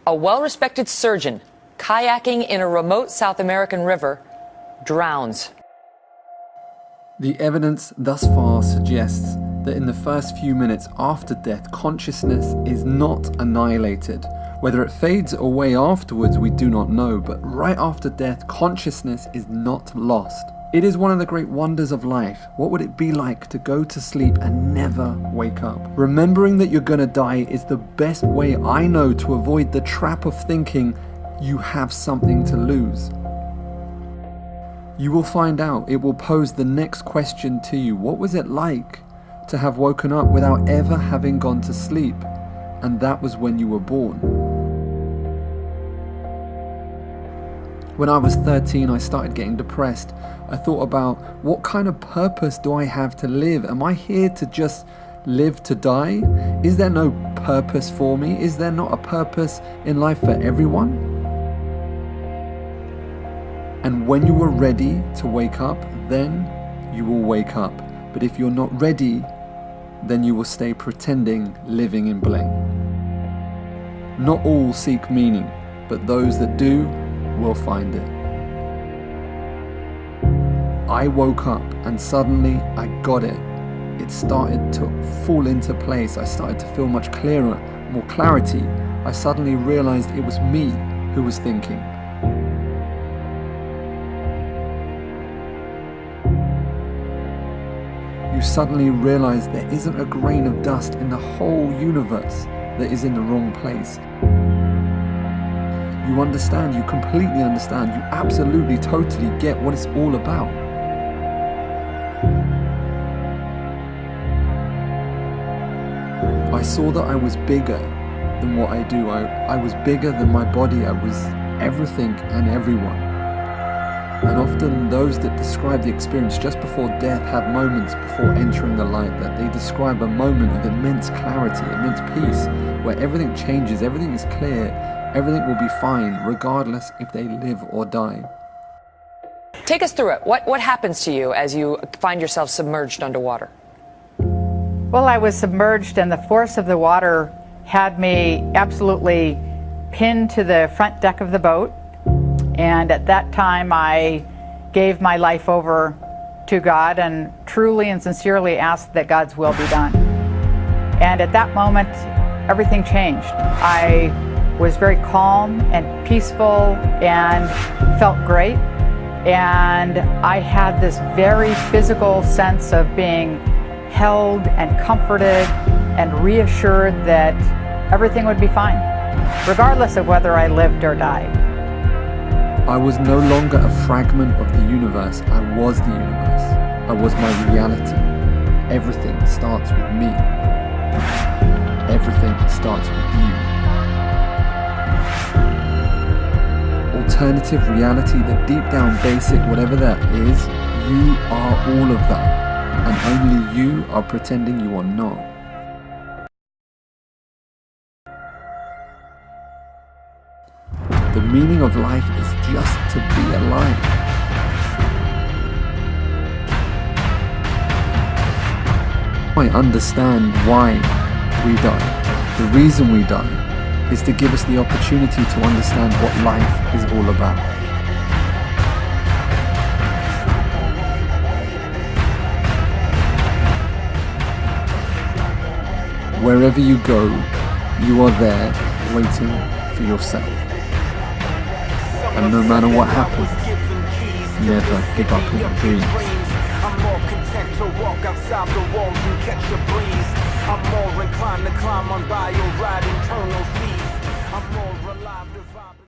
A well-respected surgeon kayaking in a remote South American river drowns. The evidence thus far suggests that in the first few minutes after death, consciousness is not annihilated. Whether it fades away afterwards, we do not know, but right after death, consciousness is not lost. It is one of the great wonders of life. What would it be like to go to sleep and never wake up? Remembering that you're gonna die is the best way I know to avoid the trap of thinking you have something to lose. You will find out. It will pose the next question to you. What was it like to have woken up without ever having gone to sleep? And that was when you were born. When I was 13, I started getting depressed. I thought about, what kind of purpose do I have to live? Am I here to just live to die? Is there no purpose for me? Is there not a purpose in life for everyone? And when you are ready to wake up, then you will wake up. But if you're not ready, then you will stay pretending, living in blame. Not all seek meaning, but those that do will find it. I woke up and suddenly I got it. It started to fall into place. I started to feel much clearer, more clarity. I suddenly realized it was me who was thinking. You suddenly realize there isn't a grain of dust in the whole universe that is in the wrong place. You understand, you completely understand, you absolutely, totally get what it's all about. I saw that I was bigger than what I do. I was bigger than my body. I was everything and everyone. And often those that describe the experience just before death have moments before entering the light that they describe a moment of immense clarity, immense peace, where everything changes, everything is clear, everything will be fine, regardless if they live or die. Take us through it. What happens to you as you find yourself submerged underwater? Well, I was submerged and the force of the water had me absolutely pinned to the front deck of the boat. And at that time, I gave my life over to God and truly and sincerely asked that God's will be done. And at that moment, everything changed. I was very calm and peaceful and felt great. And I had this very physical sense of being held and comforted and reassured that everything would be fine, regardless of whether I lived or died. I was no longer a fragment of the universe. I was the universe. I was my reality. Everything starts with me. Everything starts with you. Alternative reality, the deep down basic, whatever that is, you are all of that. And only you are pretending you are not. The meaning of life is just to be alive. I understand why we die. The reason we die is to give us the opportunity to understand what life is all about. Wherever you go, you are there waiting for yourself. And no matter what happens, never give up on your dreams. I'm more content to walk outside the walls and catch a breeze. I'm more inclined to climb on bio, ride internal seas. I'm more alive to vibe.